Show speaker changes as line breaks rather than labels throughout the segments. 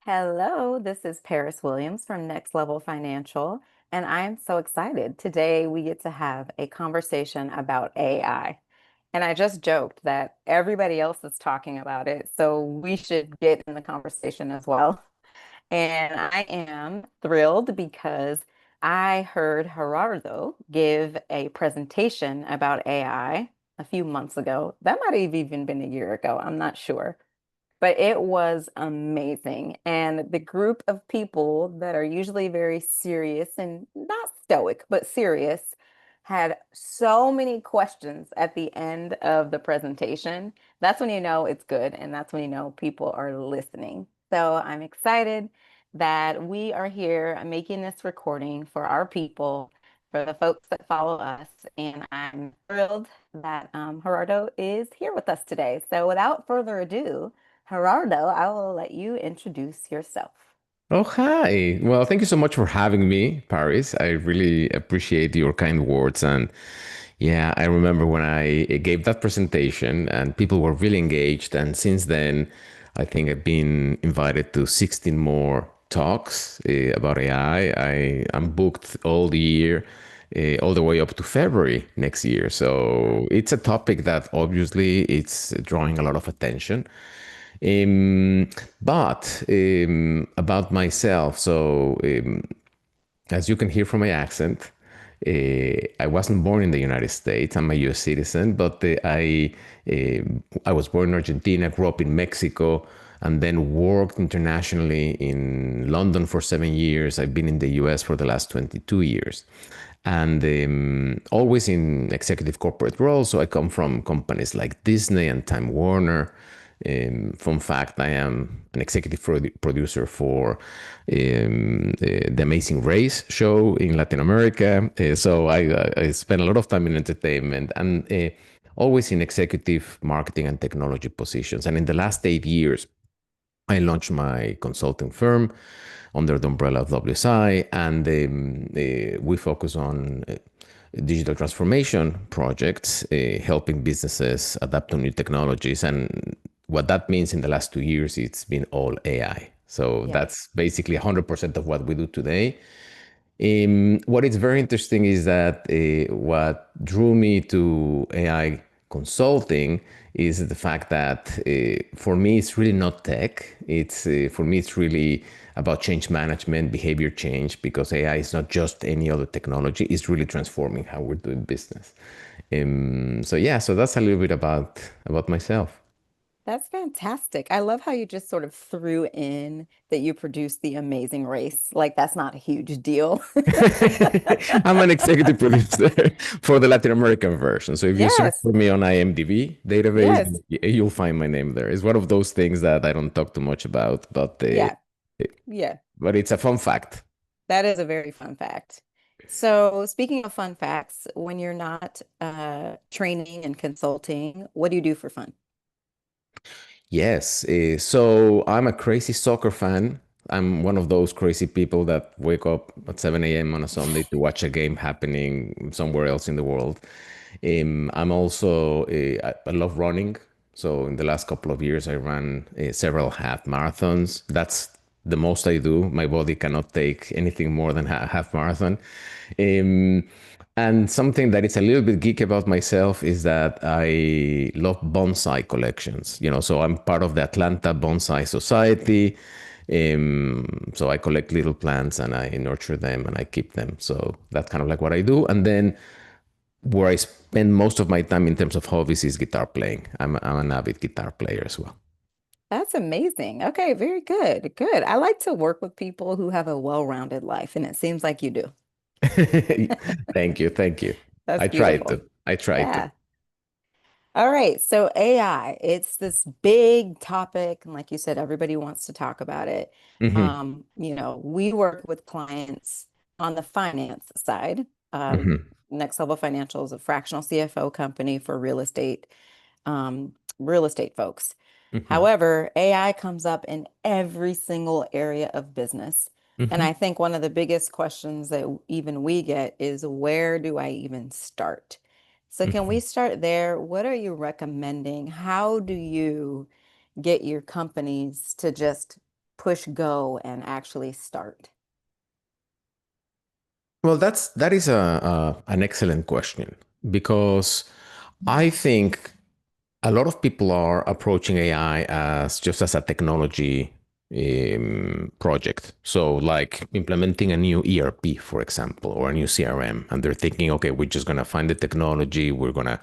Hello, this is Paris Williams from Next Level Financial, and I am so excited. Today we get to have a conversation about AI. And I just joked that everybody else is talking about it, so we should get in the conversation as well. And I am thrilled because I heard Gerardo give a presentation about AI a few months ago. That might have even been a year ago, I'm not sure. But it was amazing. And the group of people that are usually very serious and not stoic, but serious, had so many questions at the end of the presentation. That's when you know it's good, and that's when you know people are listening. So I'm excited that we are here making this recording for our people, for the folks that follow us. And I'm thrilled that Gerardo is here with us today. So without further ado, Gerardo, I will let you introduce yourself.
Oh, hi. Well, thank you so much for having me, Paris. I really appreciate your kind words. And yeah, I remember when I gave that presentation and people were really engaged. And since then, I think I've been invited to 16 more talks about AI. I'm booked all the year, all the way up to February next year. So it's a topic that obviously it's drawing a lot of attention. Um, but about myself, as you can hear from my accent, I wasn't born in the United States. I'm a U.S. citizen, but I was born in Argentina, grew up in Mexico, and then worked internationally in London for 7 years. I've been in the U.S. for the last 22 years, and always in executive corporate roles. So I come from companies like Disney and Time Warner. Fun fact, I am an executive producer for the Amazing Race show in Latin America. So I spend a lot of time in entertainment and always in executive marketing and technology positions. And in the last 8 years, I launched my consulting firm under the umbrella of WSI, and we focus on digital transformation projects, helping businesses adapt to new technologies. And what that means in the last 2 years, it's been all AI. So
Yes.
that's basically 100% of what we do today. What is very interesting is that what drew me to AI consulting is the fact that for me it's really not tech. It's for me it's really about change management, behavior change, because AI is not just any other technology. It's really transforming how we're doing business. So yeah, so that's a little bit about myself.
That's fantastic. I love how you just sort of threw in that you produced The Amazing Race. Like, that's not a huge deal.
I'm an executive producer for the Latin American version. So if you search
Yes.
for me on IMDb database,
Yes.
you'll find my name there. It's one of those things that I don't talk too much about,
Yeah. Yeah.
but it's a fun fact.
That is a very fun fact. So, speaking of fun facts, when you're not training and consulting, what do you do for fun?
Yes. So I'm a crazy soccer fan. I'm one of those crazy people that wake up at 7 a.m. on a Sunday to watch a game happening somewhere else in the world. I'm also, I love running. So in the last couple of years, I ran several half marathons. That's the most I do. My body cannot take anything more than a half marathon. Um, and something that is a little bit geeky about myself is that I love bonsai collections. So I'm part of the Atlanta Bonsai Society. So I collect little plants and I nurture them and I keep them. So that's kind of like what I do. And then where I spend most of my time in terms of hobbies is guitar playing. I'm an avid guitar player as well.
That's amazing. Okay, very good. Good. I like to work with people who have a well-rounded life, and it seems like you do.
Thank you. Thank you.
That's
I tried
beautiful.
to. I tried to.
Yeah. All right. So AI, it's this big topic, and like you said, everybody wants to talk about it.
Hmm.
We work with clients on the finance side.
Hmm.
Next Level Financial is a fractional CFO company for real estate folks.
Hmm.
However, AI comes up in every single area of business. And
Hmm.
I think one of the biggest questions that even we get is where do I even start? So can we
Hmm.
start there? What are you recommending? How do you get your companies to just push go and actually start?
Well, that is an excellent question because I think a lot of people are approaching AI as just as a technology project. So, like implementing a new ERP, for example, or a new CRM, and they're thinking, okay, we're just gonna find the technology, we're gonna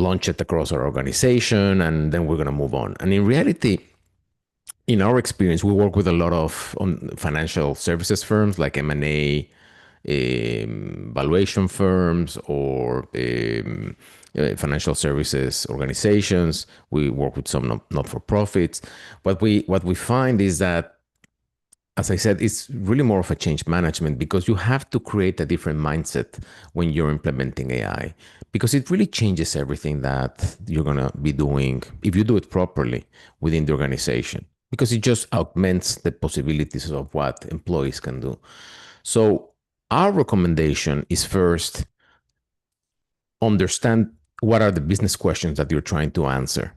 launch it across our organization, and then we're gonna move on. And in reality, in our experience, we work with a lot of financial services firms like M&A, valuation firms, or financial services organizations. We work with some not for profits. What we find is that, as I said, it's really more of a change management because you have to create a different mindset when you're implementing AI because it really changes everything that you're going to be doing if you do it properly within the organization because it just augments the possibilities of what employees can do. So, our recommendation is first understand what are the business questions that you're trying to answer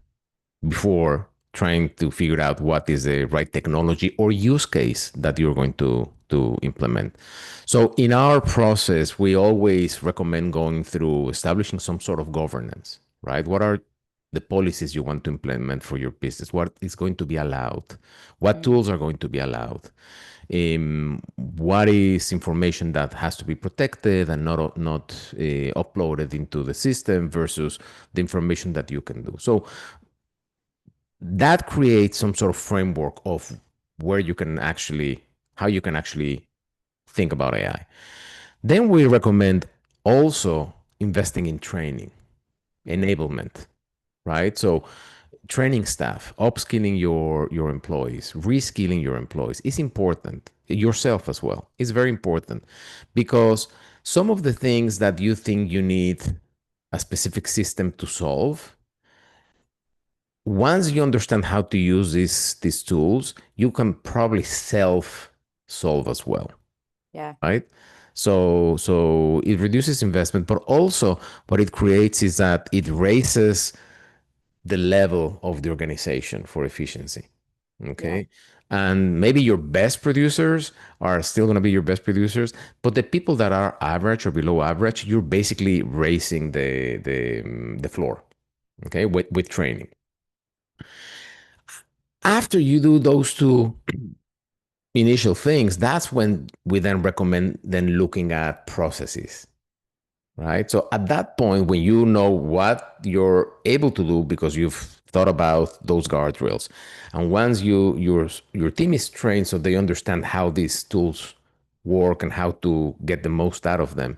before trying to figure out what is the right technology or use case that you're going to implement. So in our process, we always recommend going through establishing some sort of governance, right? What are the policies you want to implement for your business? What is going to be allowed? What
Mm,
tools are going to be allowed? What is information that has to be protected and not uploaded into the system versus the information that you can do. So that creates some sort of framework of where you can actually how you can actually think about AI. Then we recommend also investing in training, enablement, right? So training staff, upskilling your employees, reskilling your employees is important. Yourself as well is very important because some of the things that you think you need a specific system to solve, once you understand how to use these tools, you can probably self solve as well,
yeah.
right? So it reduces investment, but also what it creates is that it raises the level of the organization for efficiency.
Yeah.
Okay. And maybe your best producers are still going to be your best producers, but the people that are average or below average, you're basically raising the floor. Okay, with training. After you do those two initial things, that's when we then recommend then looking at processes, right? So at that point, when you know what you're able to do because you've thought about those guardrails, and once your team is trained so they understand how these tools work and how to get the most out of them,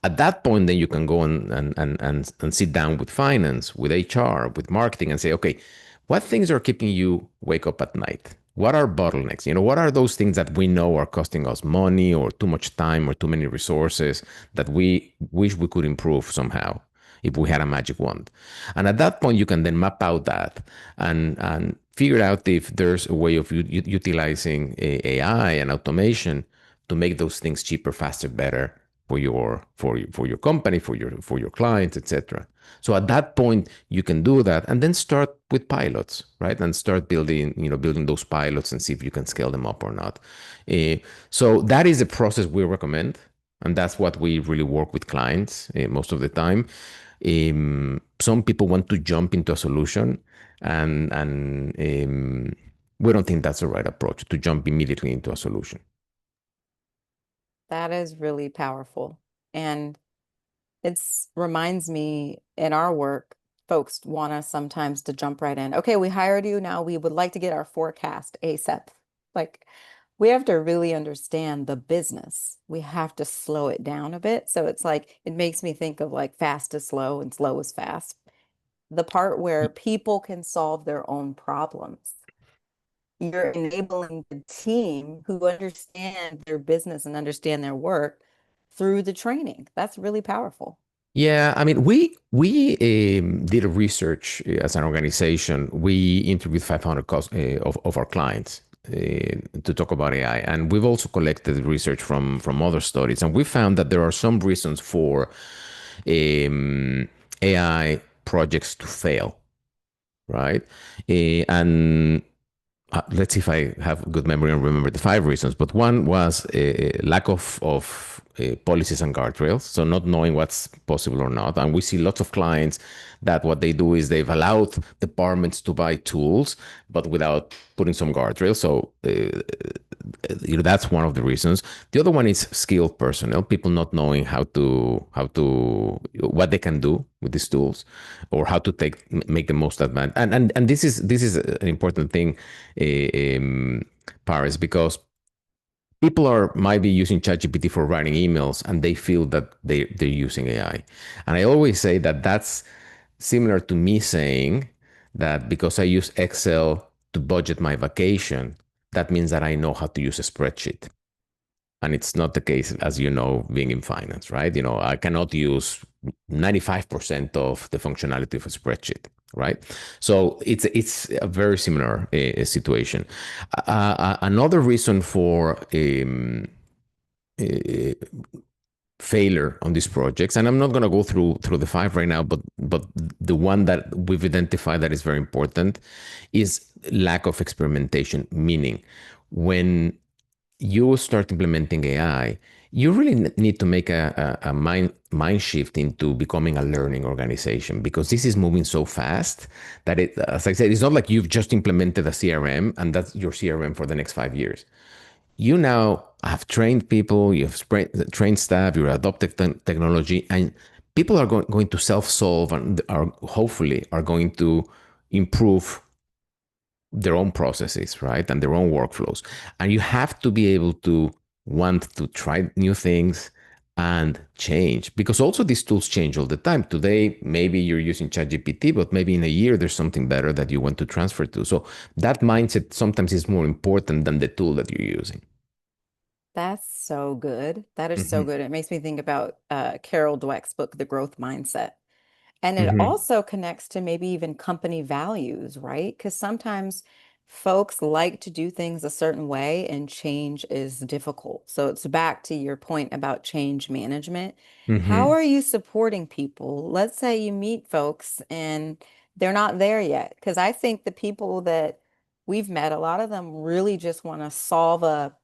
at that point, then you can go and sit down with finance, with HR, with marketing, and say, okay, what things are keeping you wake up at night? What are bottlenecks? What are those things that we know are costing us money or too much time or too many resources that we wish we could improve somehow if we had a magic wand? And at that point, you can then map out that and figure out if there's a way of utilizing AI and automation to make those things cheaper, faster, better for your company, for your clients, etc. So at that point, you can do that and then start with pilots, right? And start building those pilots and see if you can scale them up or not. Uh, so that is the process we recommend, and that's what we really work with clients most of the time. Some people want to jump into a solution, and we don't think that's the right approach to jump immediately into a solution.
That is really powerful. And it's reminds me in our work, folks want us sometimes to jump right in. Okay, we hired you. Now we would like to get our forecast ASAP. Like we have to really understand the business. We have to slow it down a bit. So it's like it makes me think of like fast is slow and slow is fast. The part where people can solve their own problems. You're enabling the team who understand their business and understand their work through the training. That's really powerful.
Yeah, I mean, we did a research as an organization. We interviewed 500 of our clients to talk about AI, and we've also collected research from other studies, and we found that there are some reasons for AI projects to fail, right? And let's see if I have good memory and remember the five reasons. But one was a lack of policies and guardrails, so not knowing what's possible or not. And we see lots of clients that what they do is they've allowed departments to buy tools, but without putting some guardrails. So that's one of the reasons. The other one is skilled personnel, people not knowing how to what they can do with these tools, or how to make the most advantage. And this is an important thing, Paris, because people are might be using ChatGPT for writing emails, and they feel that they're using AI. And I always say that that's similar to me saying that because I use Excel to budget my vacation, that means that I know how to use a spreadsheet. And it's not the case, as you know, being in finance, right? I cannot use 95% of the functionality of a spreadsheet, right? So it's a very similar situation. Another reason for uh, failure on these projects, and I'm not going to go through the five right now, but the one that we've identified that is very important is lack of experimentation. Meaning, when you start implementing AI, you really need to make a mind shift into becoming a learning organization, because this is moving so fast that as I said, it's not like you've just implemented a CRM and that's your CRM for the next 5 years. You now have trained people, trained staff, you've adopted technology, and people are going to self-solve and are hopefully are going to improve their own processes, right? And their own workflows. And you have to be able to want to try new things and change, because also these tools change all the time. Today, maybe you're using ChatGPT, but maybe in a year there's something better that you want to transfer to. So that mindset sometimes is more important than the tool that you're using.
That's so good. That is so
Hmm.
good. It makes me think about Carol Dweck's book, The Growth Mindset. And it
Hmm.
also connects to maybe even company values, right? Because sometimes folks like to do things a certain way and change is difficult. So it's back to your point about change management. How
Hmm.
are you supporting people? Let's say you meet folks and they're not there yet. Because I think the people that we've met, a lot of them really just want to solve a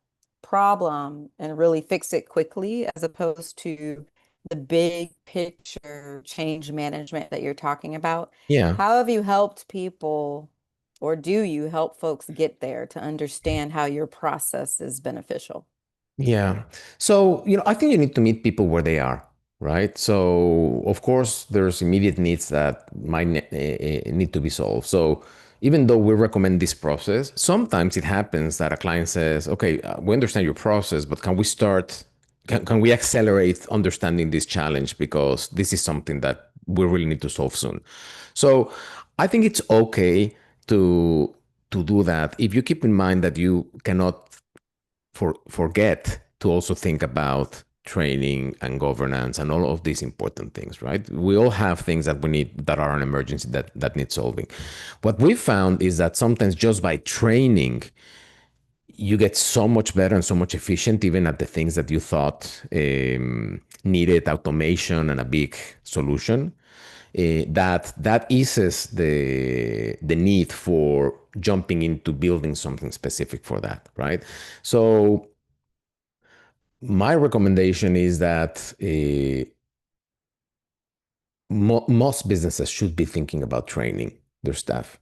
problem and really fix it quickly, as opposed to the big picture change management that you're talking about.
Yeah.
How have you helped people, or do you help folks get there to understand how your process is beneficial?
Yeah. So, I think you need to meet people where they are, right? So, of course, there's immediate needs that might need to be solved. So, even though we recommend this process, sometimes it happens that a client says, okay, we understand your process, but can we accelerate understanding this challenge? Because this is something that we really need to solve soon. So, I think it's okay to do that if you keep in mind that you cannot forget to also think about training and governance and all of these important things, right? We all have things that we need that are an emergency that need solving. What we found is that sometimes just by training, you get so much better and so much efficient, even at the things that you thought needed automation and a big solution. That eases the need for jumping into building something specific for that, right? So my recommendation is that most businesses should be thinking about training their staff.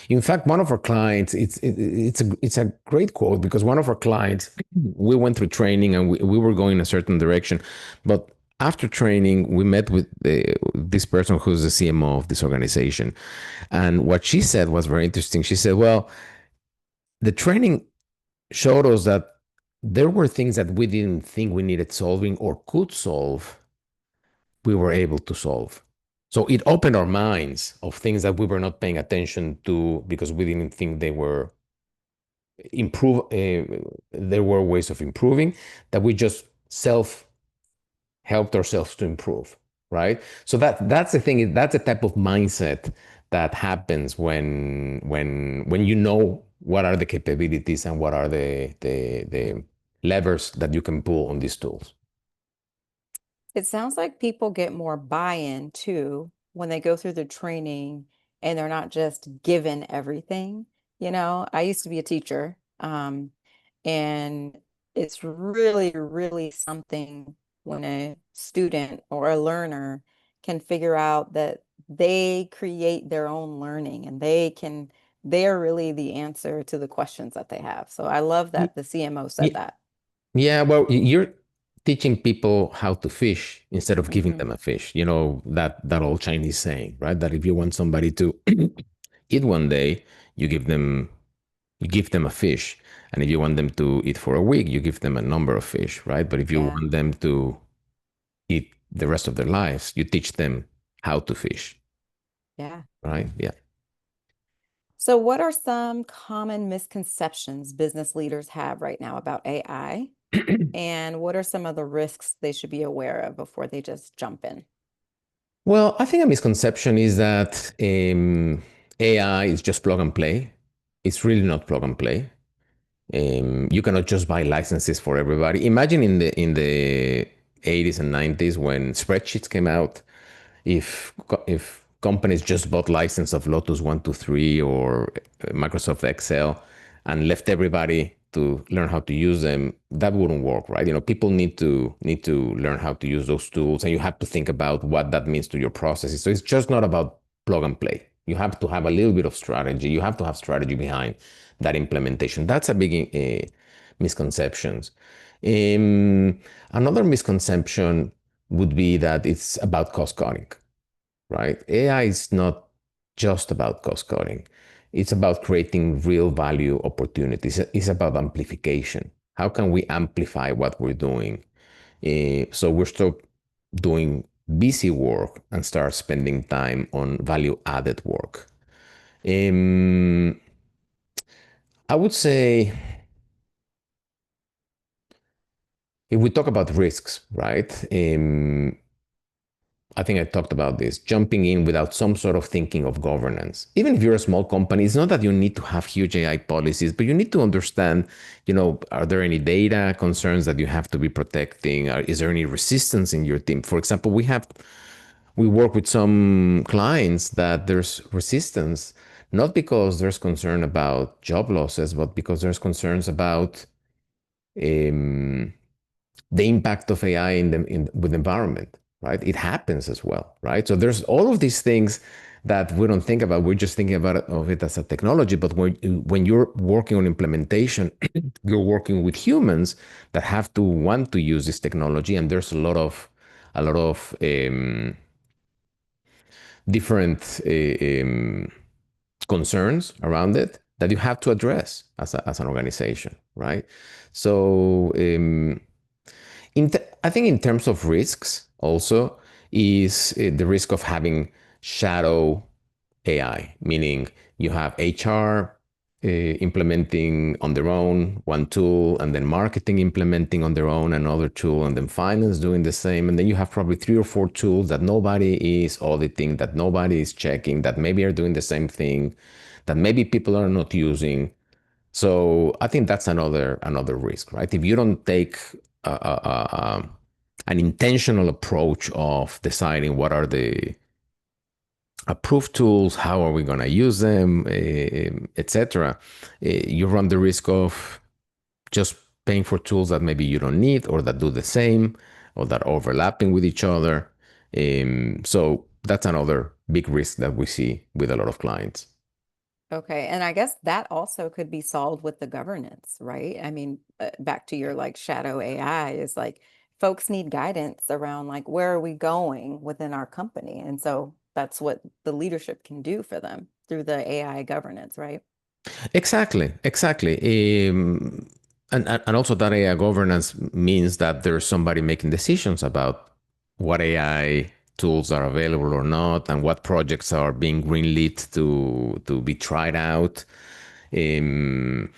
In fact, one of our clients, it's a great quote, because one of our clients, we went through training and we were going in a certain direction, but after training, we met with this person who's the CMO of this organization, and what she said was very interesting. She said, "Well, the training showed us that there were things that we didn't think we needed solving or could solve, we were able to solve. So it opened our minds of things that we were not paying attention to because we didn't think they were improve. There were ways of improving that we just self helped ourselves to improve, right? So that's the thing. That's the type of mindset that happens when you know what are the capabilities and what are the levers that you can pull on these tools.
It sounds like people get more buy-in too when they go through the training and they're not just given everything. I used to be a teacher, and it's really, really something when a student or a learner can figure out that they create their own learning and they're really the answer to the questions that they have. So I love
Y-
that the CMO said
y-
that.
Yeah, well, you're teaching people how to fish instead of giving
Hmm.
them a fish. You know, that old Chinese saying, right? That if you want somebody to eat one day, you give them a fish. And if you want them to eat for a week, you give them a number of fish, right? But if you
Yeah,
want them to eat the rest of their lives, you teach them how to fish,
yeah.
right? Yeah.
So what are some common misconceptions business leaders have right now about AI? And what are some of the risks they should be aware of before they just jump in?
Well, I think a misconception is that AI is just plug and play. It's really not plug and play. You cannot just buy licenses for everybody. Imagine in the 80s and 90s when spreadsheets came out, if companies just bought license of Lotus 123 or Microsoft Excel and left everybody to learn how to use them, that wouldn't work, right? You know, people need to learn how to use those tools, and you have to think about what that means to your processes. So it's just not about plug and play. You have to have a little bit of strategy. You have to have strategy behind that implementation. That's a big misconceptions. Another misconception would be that it's about cost cutting, right? AI is not just about cost cutting. It's about creating real value opportunities. It's about amplification. How can we amplify what we're doing? So we're stop doing busy work and start spending time on value added work. Um, I would say if we talk about risks, right? I think I talked about this, jumping in without some sort of thinking of governance. Even if you're a small company, it's not that you need to have huge AI policies, but you need to understand, are there any data concerns that you have to be protecting? Is there any resistance in your team? For example, we work with some clients that there's resistance, not because there's concern about job losses, but because there's concerns about um, the impact of AI with the environment, right? It happens as well, right? So there's all of these things that we don't think about. We're just thinking about it as a technology. But when you're working on implementation, you're working with humans that have to want to use this technology, and there's a lot of different concerns around it that you have to address as an organization, right? So I think in terms of risks, also is the risk of having shadow AI, meaning you have HR implementing on their own one tool, and then marketing implementing on their own another tool, and then finance doing the same. And then you have probably three or four tools that nobody is auditing, that nobody is checking, that maybe are doing the same thing, that maybe people are not using. So I think that's another risk, right? If you don't take an intentional approach of deciding what are the approved tools, how are we going to use them, etc., you run the risk of just paying for tools that maybe you don't need or that do the same or that are overlapping with each other. So that's another big risk that we see with a lot of clients.
Okay, and I guess that also could be solved with the governance, right? I mean, back to your like shadow AI is like folks need guidance around like where are we going within our company? And so that's what the leadership can do for them through the AI governance, right?
Exactly, exactly. And also that AI governance means that there's somebody making decisions about what AI tools are available or not, and what projects are being greenlit to be tried out. Um,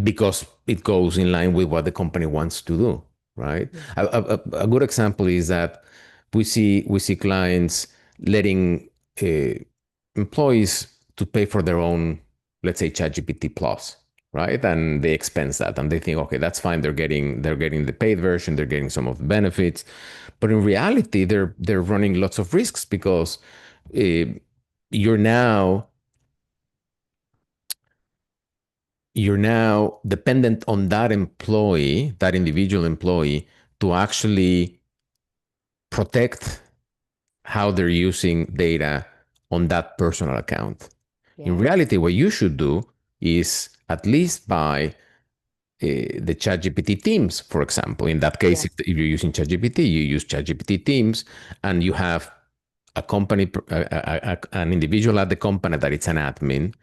because it goes in line with what the company wants to do, right?
Yeah.
A good example is that we see clients letting uh, employees to pay for their own, let's say, ChatGPT Plus, right? And they expense that, and they think, okay, that's fine. They're getting the paid version, they're getting some of the benefits, but in reality, they're running lots of risks because uh, you're now you're now dependent on that employee, that individual employee, to actually protect how they're using data on that personal account. In
Yeah.
reality, what you should do is at least buy the ChatGPT Teams, for example. In that case,
Yeah.
if you're using ChatGPT, you use ChatGPT Teams, and you have a company, an individual at the company that it's an admin.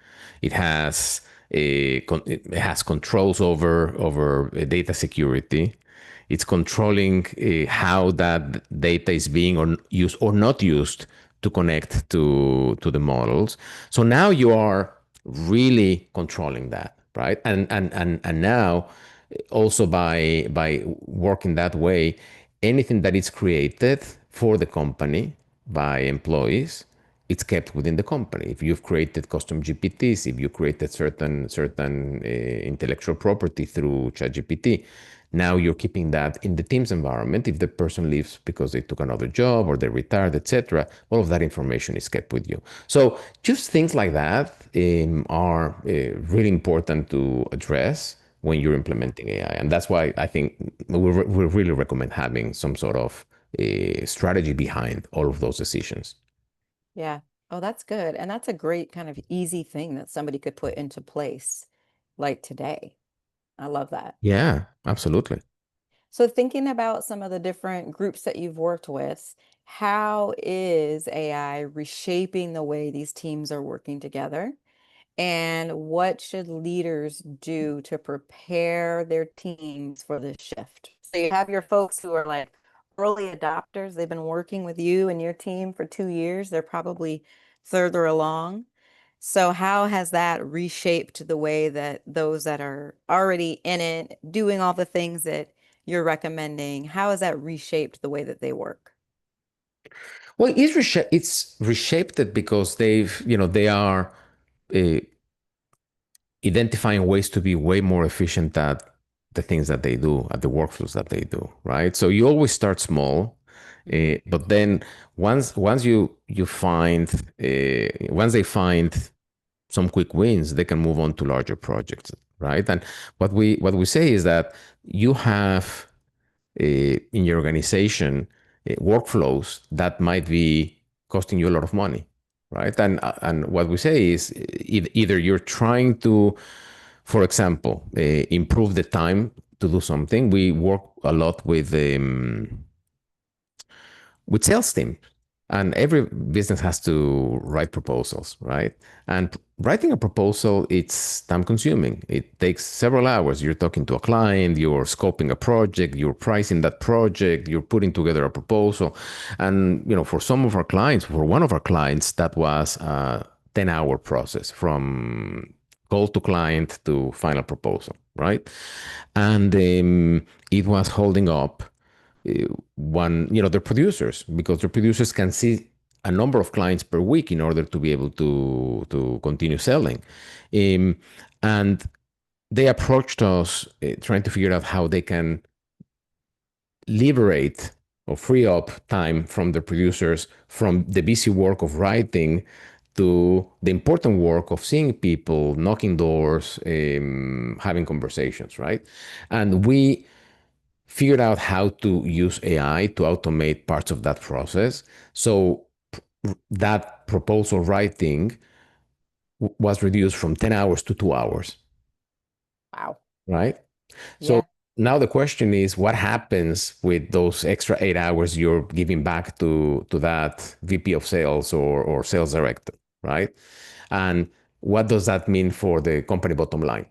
It has it has controls over data security. It's controlling how that data is being used or not used to connect to the models. So now you are really controlling that, right? And now also by working that way, anything that is created for the company by employees, it's kept within the company. If you've created custom GPTs, if you created certain intellectual property through ChatGPT, now you're keeping that in the Teams environment. If the person leaves because they took another job or they retired, etc., all of that information is kept with you. So just things like that are really important to address when you're implementing AI. And that's why I think we really recommend having some sort of strategy behind all of those decisions.
Yeah. Oh, that's good. And that's a great kind of easy thing that somebody could put into place like today. I love that.
Yeah, absolutely.
So thinking about some of the different groups that you've worked with, how is AI reshaping the way these teams are working together? And what should leaders do to prepare their teams for this shift? So you have your folks who are like early adopters. They've been working with you and your team for 2 years. They're probably further along. So how has that reshaped the way that those that are already in it, doing all the things that you're recommending, how has that reshaped the way that they work?
Well, it's reshaped it because they are uh, identifying ways to be way more efficient at the things that they do, at the workflows that they do, right? So you always start small,
Mhm.
but then once you find once they find some quick wins, they can move on to larger projects, right? And what we say is that you have in your organization workflows that might be costing you a lot of money, right? And what we say is either you're trying to, for example, improve the time to do something. We work a lot with sales team, and every business has to write proposals, right? And writing a proposal, it's time consuming. It takes several hours. You're talking to a client, you're scoping a project, you're pricing that project, you're putting together a proposal. And for some of our clients, for one of our clients, that was a 10-hour process from call to client to final proposal, right? And it was holding up the producers, because the producers can see a number of clients per week in order to be able to continue selling. Um, and they approached us trying to figure out how they can liberate or free up time from the producers from the busy work of writing to the important work of seeing people, knocking doors, having conversations, right? And we figured out how to use AI to automate parts of that process. So that proposal writing was reduced from 10 hours to 2 hours,
Wow.
right? So
Yeah.
now the question is, what happens with those extra 8 hours you're giving back to that VP of sales or sales director, right? And what does that mean for the company bottom line,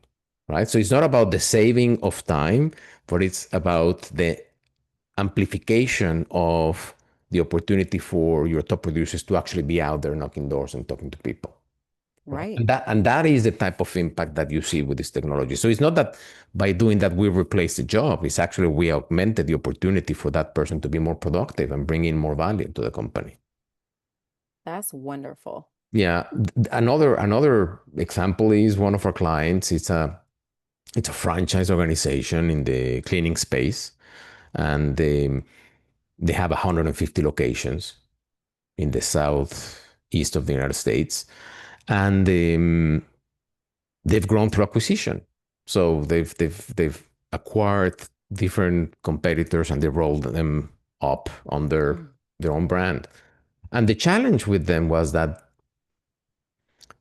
right? So it's not about the saving of time, but it's about the amplification of the opportunity for your top producers to actually be out there knocking doors and talking to people. Right.
Right.
And that is the type of impact that you see with this technology. So it's not that by doing that we replace the job. It's actually we augmented the opportunity for that person to be more productive and bring in more value to the company.
That's wonderful.
Yeah. Another example is one of our clients. It's a franchise organization in the cleaning space, and they have 150 locations in the southeast of the United States, and they've grown through acquisition. So they've acquired different competitors and they rolled them up on
Mm.
their own brand. And the challenge with them was that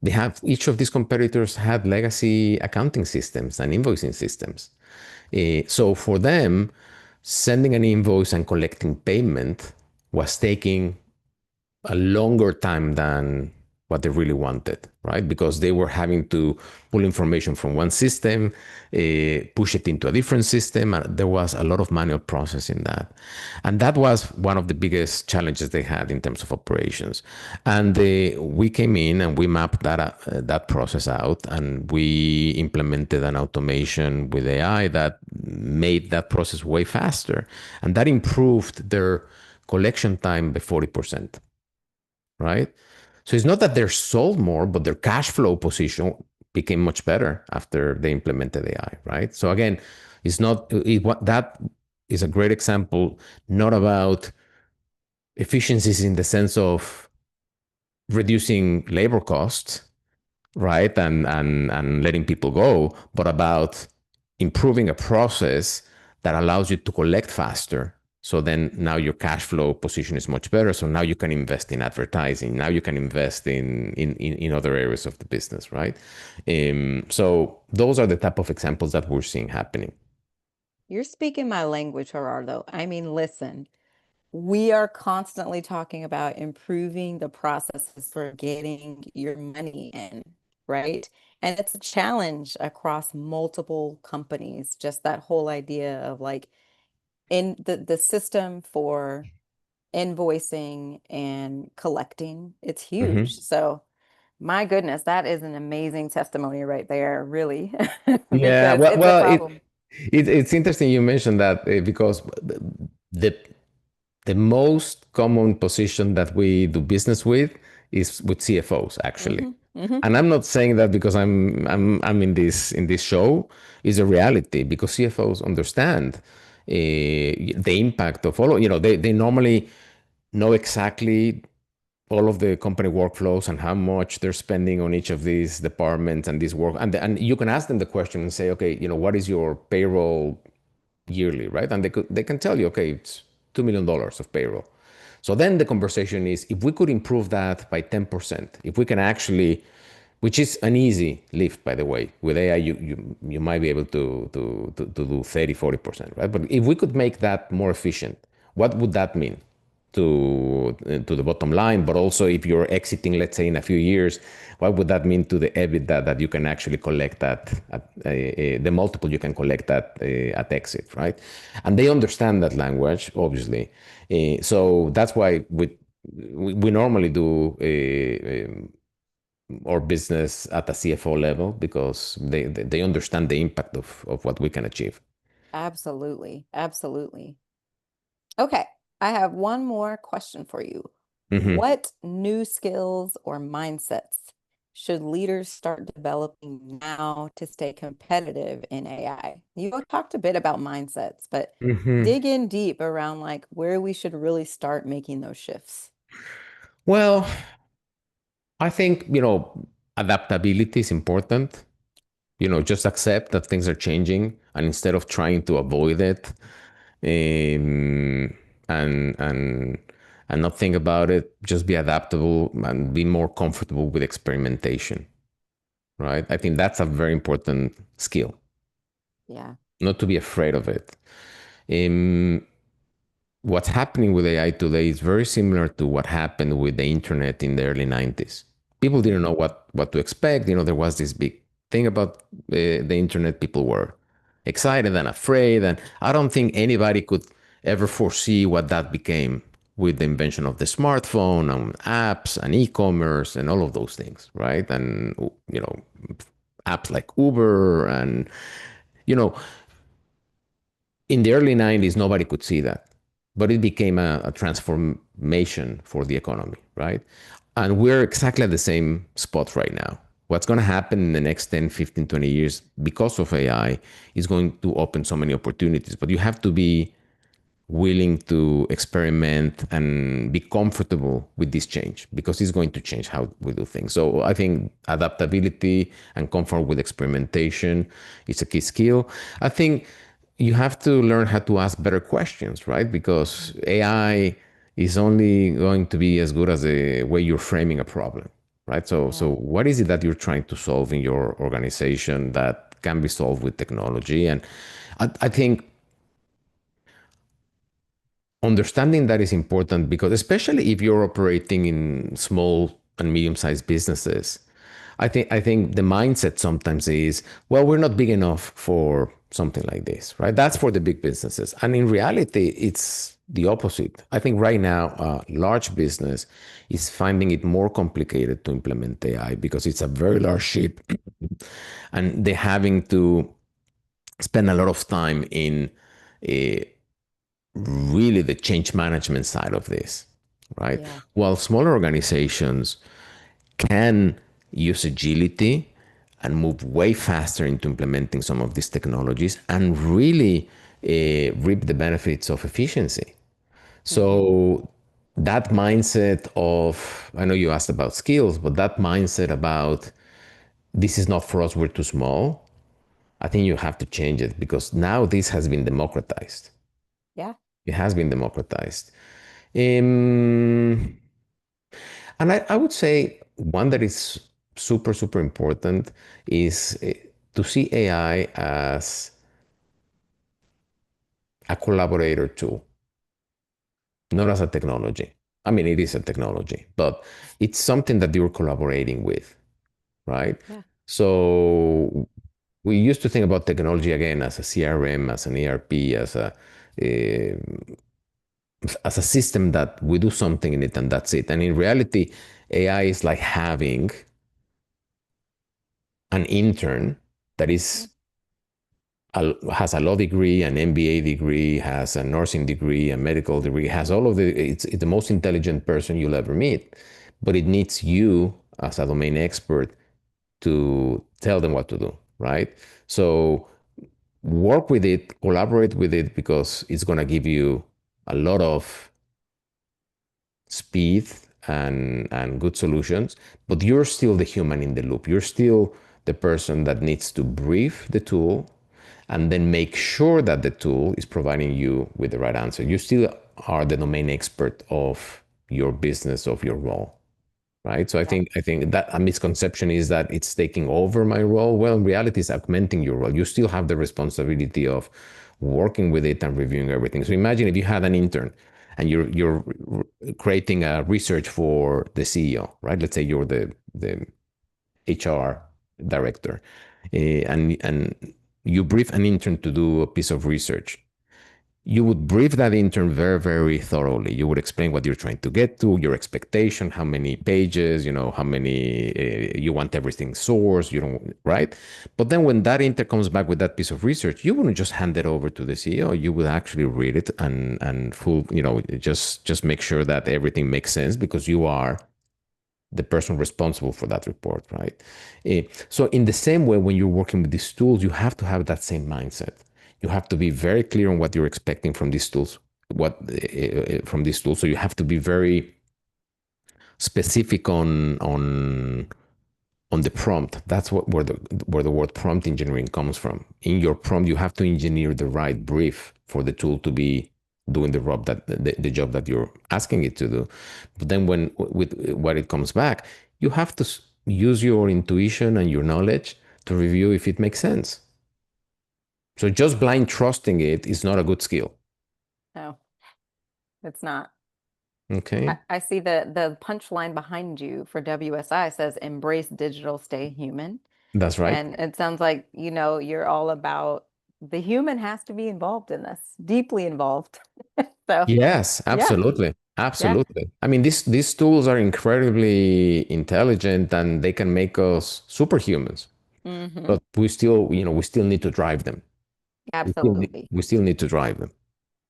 they have each of these competitors had legacy accounting systems and invoicing systems. So for them, sending an invoice and collecting payment was taking a longer time than what they really wanted, right? Because they were having to pull information from one system, push it into a different system, and there was a lot of manual process in that. And that was one of the biggest challenges they had in terms of operations. And we came in and we mapped that process out, and we implemented an automation with AI that made that process way faster, and that improved their collection time by 40%, right? So it's not that they're sold more, but their cash flow position became much better after they implemented AI, right? So again, it's not that is a great example, not about efficiencies in the sense of reducing labor costs, right? And letting people go, but about improving a process that allows you to collect faster. So then now your cash flow position is much better. So now you can invest in advertising. Now you can invest in other areas of the business, right? So those are the type of examples that we're seeing happening.
You're speaking my language, Gerardo. I mean, listen, we are constantly talking about improving the processes for getting your money in, right? And it's a challenge across multiple companies, just that whole idea of like in the system for invoicing and collecting, it's huge.
Hmm.
So, my goodness, that is an amazing testimony right there, really,
Yeah,
because it's a problem.
it's interesting you mentioned that because the the most common position that we do business with is with CFOs, actually.
Hmm. Hmm.
And I'm not saying that because I'm in this show. Is a reality because CFOs understand the impact of all. They normally know exactly all of the company workflows and how much they're spending on each of these departments and this work. And you can ask them the question and say, okay, what is your payroll yearly, right? And they can tell you, okay, it's $2 million of payroll. So then the conversation is if we could improve that by 10%, if we can actually, which is an easy lift, by the way, with AI, you might be able to do 30, 40%, right? But if we could make that more efficient, what would that mean to the bottom line? But also if you're exiting, let's say in a few years, what would that mean to the EBITDA that you can actually collect at the multiple you can collect at exit, right? And they understand that language, obviously. So that's why we normally do our business at a CFO level because they understand the impact of what we can achieve.
Absolutely. Absolutely. Okay, I have one more question for you.
Mhm.
What new skills or mindsets should leaders start developing now to stay competitive in AI? You talked a bit about mindsets, but
Mhm.
dig in deep around like where we should really start making those shifts.
Well, I think, adaptability is important. Just accept that things are changing and instead of trying to avoid it, um, and and not think about it, just be adaptable and be more comfortable with experimentation, right? I think that's a very important skill,
Yeah.
not to be afraid of it. Um, what's happening with AI today is very similar to what happened with the internet in the early 90s. People didn't know
Mhm.
what to expect. There was this big thing about the internet. People were excited and afraid. And I don't think anybody could ever foresee what that became with the invention of the smartphone and apps and e-commerce and all of those things, right? And, apps like Uber and, you know, in the early 90s, nobody could see that. But it became a transformation for the economy, right? And we're exactly at the same spot right now. What's going to happen in the next 10, 15, 20 years because of AI is going to open so many opportunities. But you have to be willing to experiment and be comfortable with this change because it's going to change how we do things. So I think adaptability and comfort with experimentation is a key skill. I think you have to learn how to ask better questions, right? Because AI is only going to be as good as the way you're framing a problem, right? So
Yeah.
what is it that you're trying to solve in your organization that can be solved with technology? And I think understanding that is important because especially if you're operating in small and medium-sized businesses, I think the mindset sometimes is, well, we're not big enough for something like this, right? That's for the big businesses. And in reality, it's the opposite. I think right now, large business is finding it more complicated to implement AI because it's a very large ship and they're having to spend a lot of time in uh, really the change management side of this, right?
Yeah.
While smaller organizations can use agility and move way faster into implementing some of these technologies and really reap the benefits of efficiency.
Hmm.
So that mindset of, I know you asked about skills, but that mindset about this is not for us, we're too small, I think you have to change it because now this has been democratized.
Yeah.
It has been democratized. Um, and I would say one that is super, super important is to see AI as a collaborator tool, not as a technology. I mean, it is a technology, but it's something that you're collaborating with, right?
Yeah.
So we used to think about technology again as a CRM, as an ERP, as a system that we do something in it and that's it. And in reality, AI is like having an intern that
Yeah.
has a law degree, an MBA degree, has a nursing degree, a medical degree, has all of it's the most intelligent person you'll ever meet. But it needs you as a domain expert to tell them what to do, right? So work with it, collaborate with it because it's going to give you a lot of speed and good solutions, but you're still the human in the loop. You're still the person that needs to brief the tool and then make sure that the tool is providing you with the right answer. You still are the domain expert of your business, of your role, right? So I
Yeah.
think I think that a misconception is that it's taking over my role. Well, in reality, it's augmenting your role. You still have the responsibility of working with it and reviewing everything. So imagine if you had an intern and you're creating a research for the CEO, right? Let's say you're the HR director, and you brief an intern to do a piece of research. You would brief that intern very, very thoroughly. You would explain what you're trying to get to, your expectation, how many pages, how many you want everything sourced, you don't, right? But then when that intern comes back with that piece of research, you wouldn't just hand it over to the CEO. You would actually read it and full, just make sure that everything makes sense because you are the person responsible for that report, right? So in the same way, when you're working with these tools, you have to have that same mindset. You have to be very clear on what you're expecting from these tools, from these tools. So you have to be very specific on the prompt. That's where the word prompt engineering comes from. In your prompt, you have to engineer the right brief for the tool to be doing the job that you're asking it to do. But then when with what it comes back, you have to use your intuition and your knowledge to review if it makes sense. So just blind trusting it is not a good skill.
No, it's not.
Okay,
I see the punchline behind you for WSI says embrace digital, stay human.
that's right.
And it sounds like, you're all about the human has to be involved in this, deeply involved. So,
Yes,
yeah,
absolutely.
yeah.
Absolutely. I mean, these tools are incredibly intelligent and they can make us superhumans,
Hmm.
but we still need to drive them.
Absolutely.
We still need to drive them.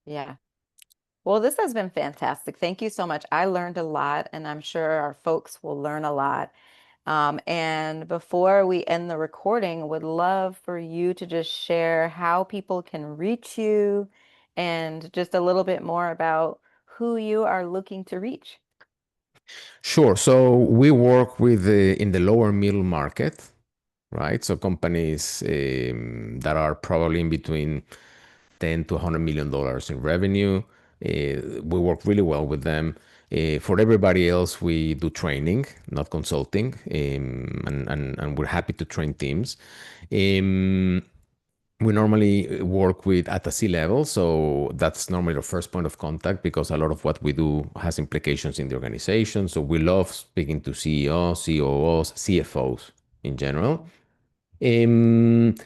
Yeah. Well, this has been fantastic. Thank you so much. I learned a lot, and I'm sure our folks will learn a lot. And before we end the recording, would love for you to just share how people can reach you and just a little bit more about who you are looking to reach.
Sure. So we work with in the lower middle market, right? So companies that are probably in between 10 to $100 million in revenue. We work really well with them. For everybody else, we do training, not consulting, and we're happy to train teams. Um, we normally work with at the C level, so that's normally the first point of contact because a lot of what we do has implications in the organization. So we love speaking to CEOs, COOs, CFOs in general.
Mhm.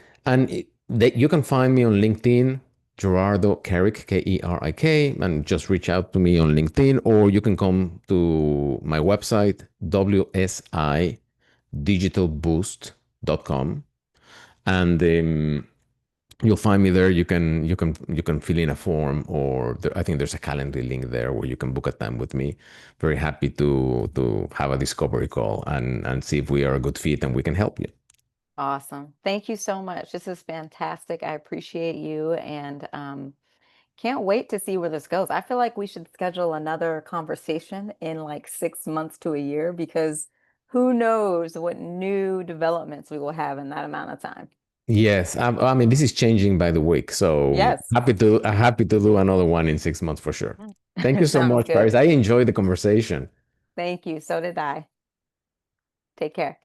You can find me on LinkedIn, Gerardo Kerik, Kerik, and just reach out to me on LinkedIn, or you can come to my website, wsidigitalboost.com, and you'll find me there. You can fill in a form, or I think there's a calendar link there where you can book a time with me. Very happy to have a discovery call and see if we are a good fit and we can help you.
Awesome. Thank you so much. This is fantastic. I appreciate you and can't wait to see where this goes. I feel like we should schedule another conversation in like 6 months to a year because who knows what new developments we will have in that amount of time.
Yes, I mean this is changing by the week, so
Yes.
happy to do another one in 6 months for sure. Thank you so
Sounds
much, Paris.
good.
I enjoyed the conversation.
Thank you. So did I. Take care.